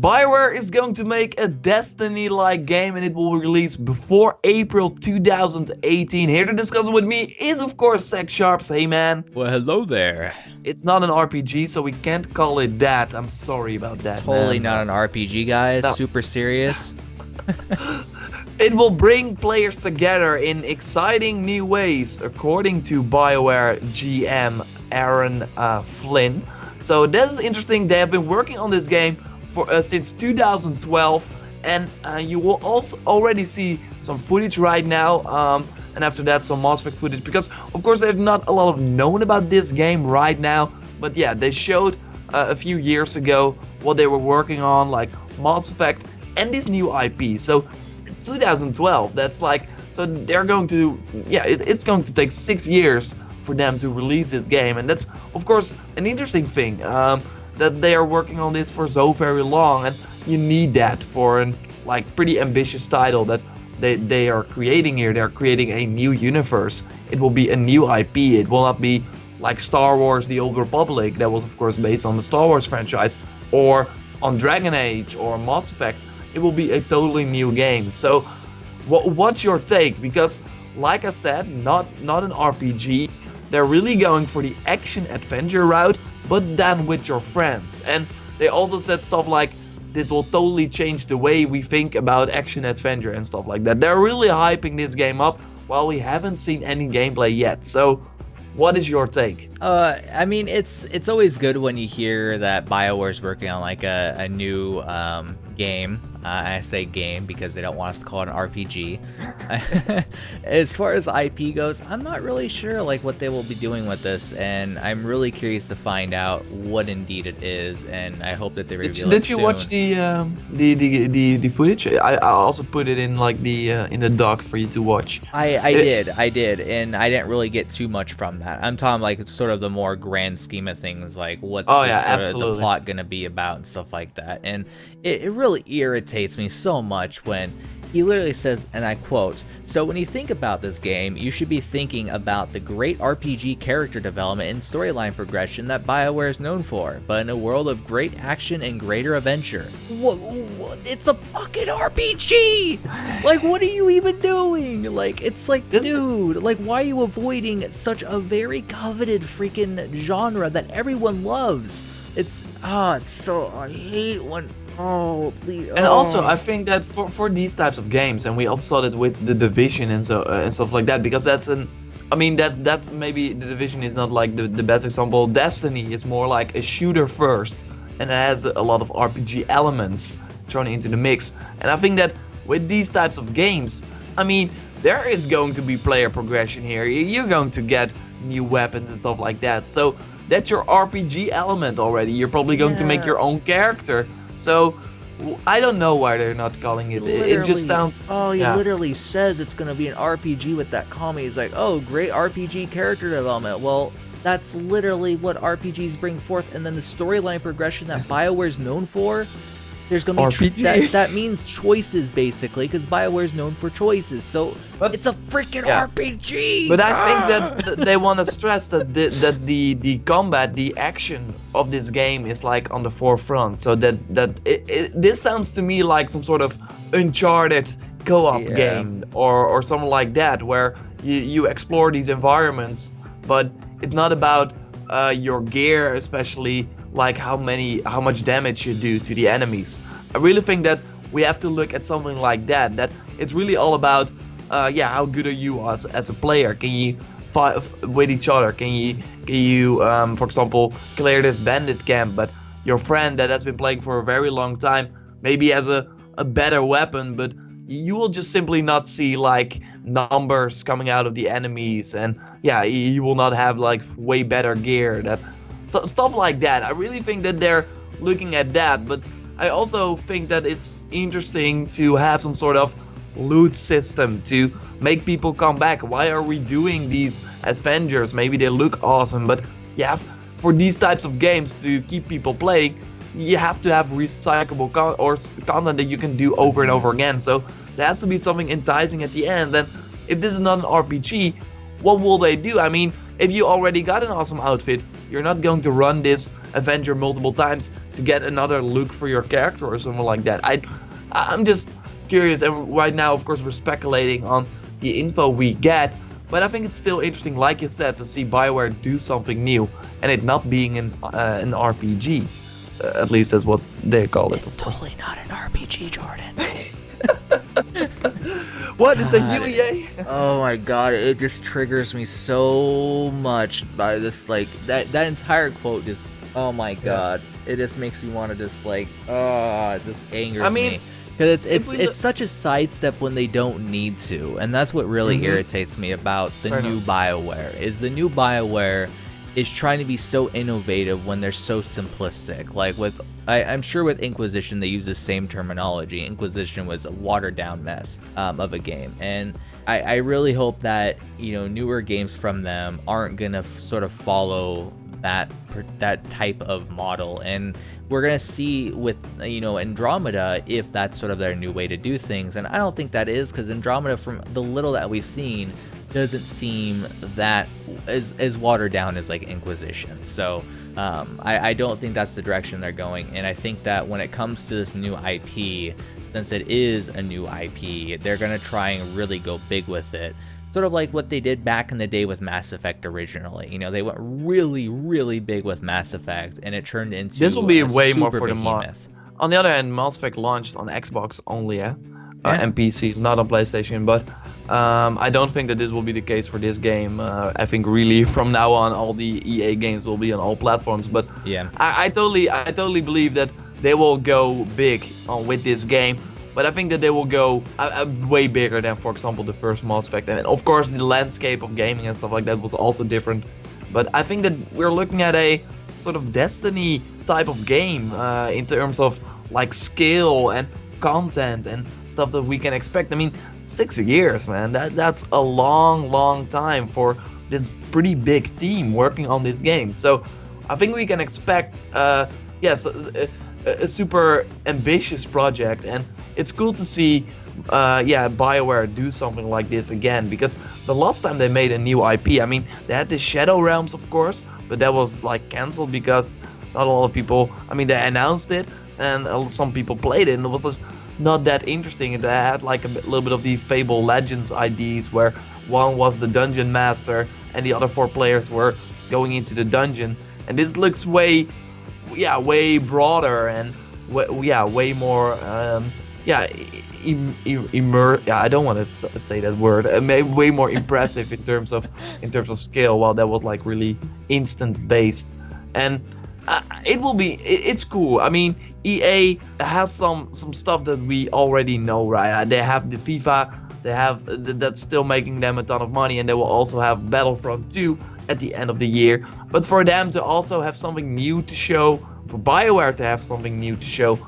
Bioware is going to make a Destiny-like game and it will release before April 2018. Here to discuss it with me is of course Zach Sharps. Hey man. Well, hello there. It's not an RPG, so we can't call it that. I'm sorry about It's that, totally man. not an RPG, guys. No. Super serious. It will bring players together in exciting new ways, according to Bioware GM Aaron Flynn. So this is interesting. They have been working on this game for since 2012, and you will also already see some footage right now. And after that, some Mass Effect footage, because of course there's not a lot of known about this game right now. But yeah, they showed a few years ago what they were working on, like Mass Effect and this new IP. So 2012, that's like, so they're going to, yeah, it's going to take 6 years for them to release this game, and that's of course an interesting thing, that they are working on this for so very long, and you need that for an like pretty ambitious title that they are creating here. They're creating a new universe. It will be a new IP. It will not be like Star Wars: The Old Republic, that was of course based on the Star Wars franchise, or on Dragon Age or Mass Effect. It will be a totally new game. So what's your take? Because like I said, not an RPG. They're really going for the action adventure route, but then with your friends. And they also said stuff like, this will totally change the way we think about action adventure and stuff like that. They're really hyping this game up while we haven't seen any gameplay yet. So what is your take? I mean, it's always good when you hear that BioWare's working on like a new game. I say game because they don't want us to call it an RPG. As far as IP goes, I'm not really sure like what they will be doing with this, and I'm really curious to find out what indeed it is. And I hope that they reveal it Did you soon. watch the footage? I also put it in like the in the doc for you to watch. I did, and I didn't really get too much from that. I'm talking like sort of the more grand scheme of things, like what's the plot gonna be about and stuff like that. And it really irritates me so much when he literally says, and I quote, "So when you think about this game, you should be thinking about the great RPG character development and storyline progression that BioWare is known for, but in a world of great action and greater adventure." What? It's a fucking RPG! Like, what are you even doing? Like, it's like, dude, like, why are you avoiding such a very coveted freaking genre that everyone loves? It's so, I hate when, please. And also, I think that for these types of games, and we also saw that with the Division and so and stuff like that, because that's I mean that's maybe the Division is not like the best example. Destiny is more like a shooter first, and it has a lot of RPG elements thrown into the mix. And I think that with these types of games, I mean, there is going to be player progression here. You're going to get new weapons and stuff like that. So that's your RPG element already. You're probably going to make your own character. So I don't know why they're not calling it. It just sounds. Oh, he literally says it's gonna be an RPG with that comment. He's like, "Oh, great RPG character development." Well, that's literally what RPGs bring forth, and then the storyline progression that BioWare's known for. There's gonna be that means choices basically, because BioWare is known for choices. So it's a freaking RPG. But I think that they want to stress that the combat, the action of this game is like on the forefront. So this sounds to me like some sort of Uncharted co-op game or something like that, where you explore these environments, but it's not about your gear, especially like how much damage you do to the enemies. I really think that we have to look at something like that. That it's really all about how good are you as a player? Can you fight with each other? Can you for example clear this bandit camp, but your friend that has been playing for a very long time maybe has a better weapon, but you will just simply not see like numbers coming out of the enemies, and you will not have like way better gear. So stuff like that. I really think that they're looking at that, but I also think that it's interesting to have some sort of loot system to make people come back. Why are we doing these adventures? Maybe they look awesome, but for these types of games to keep people playing, you have to have recyclable content that you can do over and over again. So there has to be something enticing at the end. And if this is not an RPG, what will they do? I mean, if you already got an awesome outfit, you're not going to run this adventure multiple times to get another look for your character or something like that. I'm just curious, and right now, of course, we're speculating on the info we get, but I think it's still interesting, like you said, to see Bioware do something new, and it not being an RPG. At least that's what they call it. It's totally not an RPG, Jordan. What is the UEA? Oh my god, it just triggers me so much by this, like, that entire quote just, oh my god. It just makes me want to just, like, it just angers me. Because it's such a sidestep when they don't need to, and that's what really irritates me about the new BioWare, is the new BioWare is trying to be so innovative when they're so simplistic. Like I'm sure with Inquisition they use the same terminology. Inquisition was a watered down mess of a game, and I really hope that, you know, newer games from them aren't gonna sort of follow that type of model, and we're gonna see with, you know, Andromeda if that's sort of their new way to do things, and I don't think that is, because Andromeda, from the little that we've seen, doesn't seem that as watered down as like Inquisition. So I don't think that's the direction they're going, and I think that when it comes to this new IP, since it is a new IP, they're gonna try and really go big with it. Sort of like what they did back in the day with Mass Effect originally. You know, they went really, really big with Mass Effect, and it turned into this will be way more for behemoth. On the other hand, Mass Effect launched on Xbox only, and PC, not on PlayStation. But I don't think that this will be the case for this game. I think really from now on, all the EA games will be on all platforms. But yeah, I totally believe that they will go big with this game. But I think that they will go way bigger than, for example, the first Mass Effect. And of course, the landscape of gaming and stuff like that was also different. But I think that we're looking at a sort of Destiny type of game in terms of like scale and content and stuff that we can expect. I mean, 6 years, man. That's a long time for this pretty big team working on this game. So I think we can expect, a super ambitious project, and it's cool to see BioWare do something like this again, because the last time they made a new IP, I mean, they had the Shadow Realms, of course, but that was like cancelled because not a lot of people, I mean, they announced it and some people played it, and it was just not that interesting. It had like a little bit of the Fable Legends IDs, where one was the dungeon master and the other 4 players were going into the dungeon, and this looks way broader and way more I don't want to say that word. Way more impressive in terms of scale, while that was like really instant based, and it's cool. I mean, EA has some stuff that we already know, right? They have the FIFA, they have that's still making them a ton of money, and they will also have Battlefront 2 at the end of the year. But for them to also have something new to show, for BioWare to have something new to show,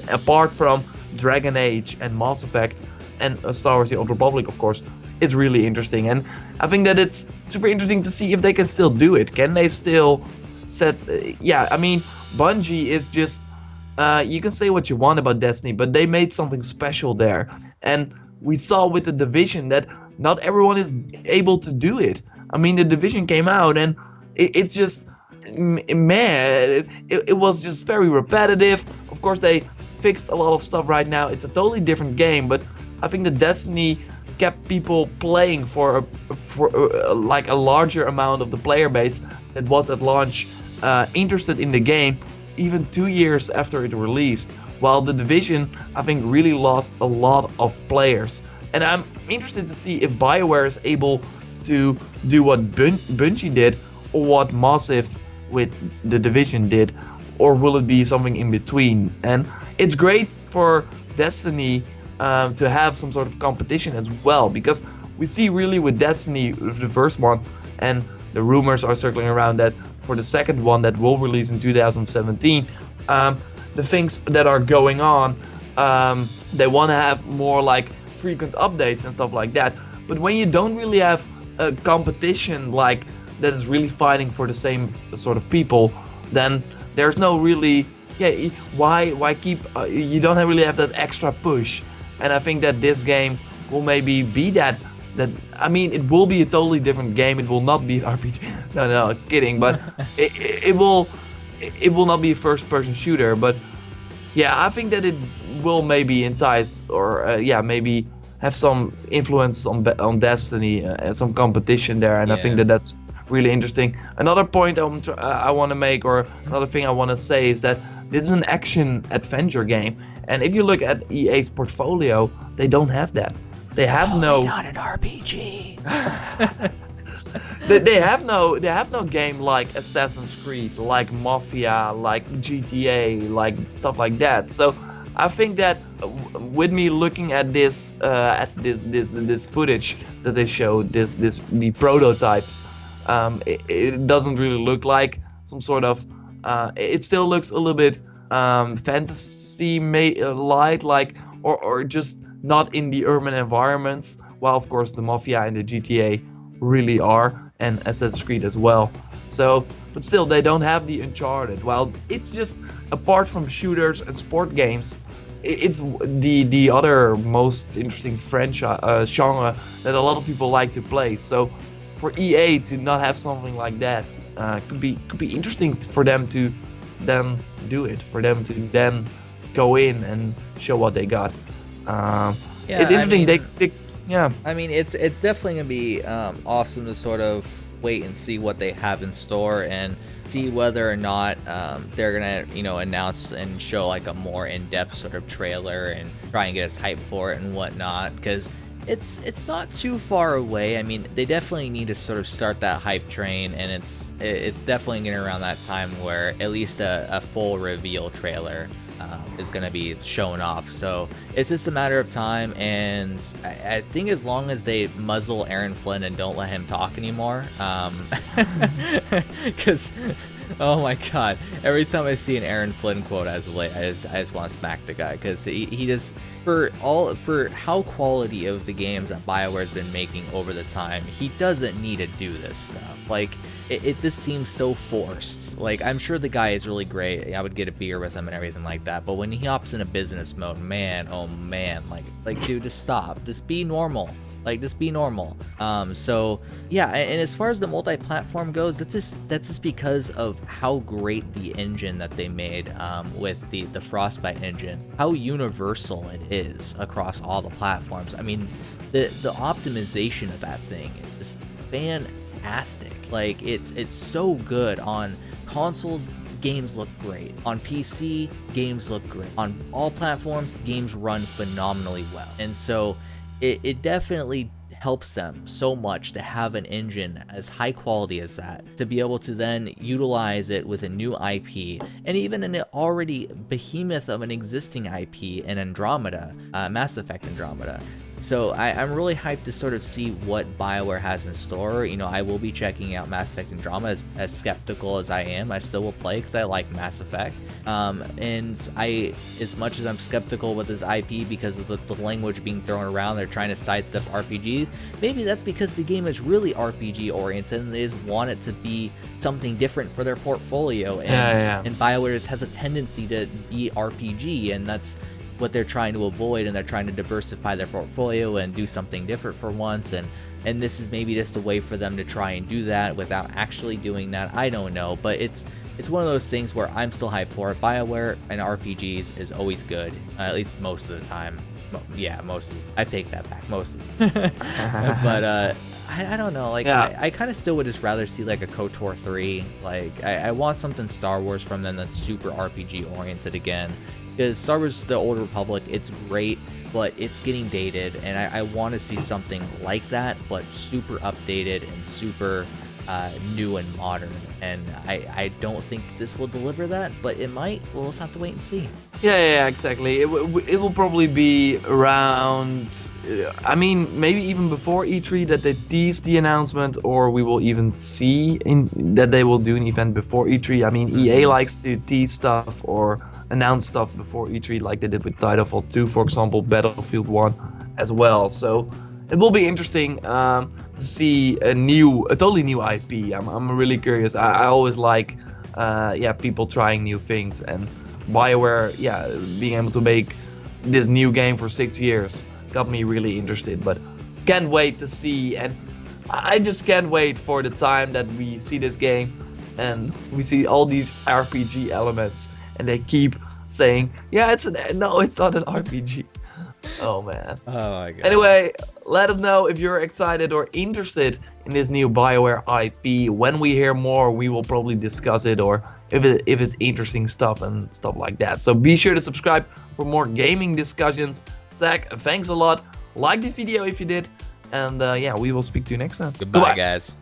apart from Dragon Age and Mass Effect and Star Wars: The Old Republic, of course, is really interesting. And I think that it's super interesting to see if they can still do it. Can they still set... I mean, Bungie is just... you can say what you want about Destiny, but they made something special there. And we saw with The Division that not everyone is able to do it. I mean, The Division came out and it's just... Man, it was just very repetitive. Of course, they fixed a lot of stuff right now. It's a totally different game, but I think that Destiny kept people playing for like a larger amount of the player base that was at launch interested in the game, even 2 years after it released. While The Division, I think, really lost a lot of players. And I'm interested to see if BioWare is able to do what Bungie did, or what Massive with The Division did, or will it be something in between? And it's great for Destiny to have some sort of competition as well, because we see really with Destiny, the first one, and the rumors are circling around that for the second one that will release in 2017, the things that are going on, they want to have more like frequent updates and stuff like that. But when you don't really have a competition like that is really fighting for the same sort of people, then there's no really, why keep, you don't really have that extra push. And I think that this game will maybe be that, I mean, it will be a totally different game. It will not be an RPG. No, kidding. But it will it will not be a first-person shooter, but yeah, I think that it will maybe entice or maybe have some influence on Destiny and some competition there, and I think that that's really interesting. Another point I want to make, or another thing I want to say, is that this is an action adventure game, and if you look at EA's portfolio, they don't have that. They have no. Not an RPG. They have no game like Assassin's Creed, like Mafia, like GTA, like stuff like that. So I think that with me looking at this footage that they showed, the prototypes, it doesn't really look like some sort of. It still looks a little bit fantasy light, like or just not in the urban environments. While of course the Mafia and the GTA really are, and Assassin's Creed as well. So, but still, they don't have the Uncharted. While it's just, apart from shooters and sport games, it's the other most interesting franchise genre that a lot of people like to play. So, for EA to not have something like that could be interesting for them to then do it. For them to then go in and show what they got. It's interesting. Yeah. I mean, it's definitely gonna be awesome to sort of wait and see what they have in store and see whether or not they're gonna announce and show like a more in-depth sort of trailer and try and get us hyped for it and whatnot, because it's not too far away. I mean, they definitely need to sort of start that hype train, and it's definitely getting around that time where at least a full reveal trailer is going to be shown off. So it's just a matter of time, and I think as long as they muzzle Aaron Flynn and don't let him talk anymore, because oh my god, every time I see an Aaron Flynn quote as of late, I just want to smack the guy, because he just, for how quality of the games that Bioware has been making over the time, he doesn't need to do this stuff. Like, it just seems so forced. Like, I'm sure the guy is really great. I would get a beer with him and everything like that. But when he hops into business mode, man, oh man, like dude, just stop. Just be normal. Like, just be normal. So yeah, and as far as the multi-platform goes, that's just because of how great the engine that they made with the Frostbite engine, how universal it is across all the platforms. I mean, the optimization of that thing is fantastic. Like, it's so good on consoles. Games look great on PC. Games look great on all platforms. Games run phenomenally well, and so it definitely helps them so much to have an engine as high quality as that, to be able to then utilize it with a new IP, and even an already behemoth of an existing IP in Andromeda, Mass Effect Andromeda. So I'm really hyped to sort of see what Bioware has in store. I will be checking out Mass Effect Andromeda, as skeptical as I am. I still will play because I like Mass Effect. And as much as I'm skeptical with this IP because of the language being thrown around, they're trying to sidestep RPGs. Maybe that's because the game is really RPG oriented and they just want it to be something different for their portfolio. And Bioware just has a tendency to be RPG, and that's what they're trying to avoid, and they're trying to diversify their portfolio and do something different for once, and this is maybe just a way for them to try and do that without actually doing that. I don't know, but it's one of those things where I'm still hyped for it. Bioware and RPGs is always good, at least most of the time. Yeah, most of the time. I take that back, most of the time. But I don't know, like, I kind of still would just rather see like a KOTOR 3. Like, I want something Star Wars from them that's super RPG oriented again. Because Star Wars The Old Republic, it's great, but it's getting dated, and I want to see something like that, but super updated and super new and modern. And I don't think this will deliver that, but it might. We'll just have to wait and see. Yeah, exactly. It will probably be around, I mean, maybe even before E3 that they tease the announcement, or we will even see that they will do an event before E3. I mean, EA likes to tease stuff or announce stuff before E3, like they did with Titanfall 2, for example, Battlefield 1 as well. So it will be interesting to see a totally new IP. I'm really curious. I always like people trying new things, and Bioware being able to make this new game for 6 years got me really interested. But can't wait to see, and I just can't wait for the time that we see this game and we see all these RPG elements, and they keep saying, yeah, no, it's not an RPG. Oh man. Oh my god. Anyway, let us know if you're excited or interested in this new Bioware IP. When we hear more, we will probably discuss it, or if it's interesting stuff and stuff like that. So be sure to subscribe for more gaming discussions. Zach, thanks a lot. Like the video if you did, and yeah, we will speak to you next time. Goodbye. Guys.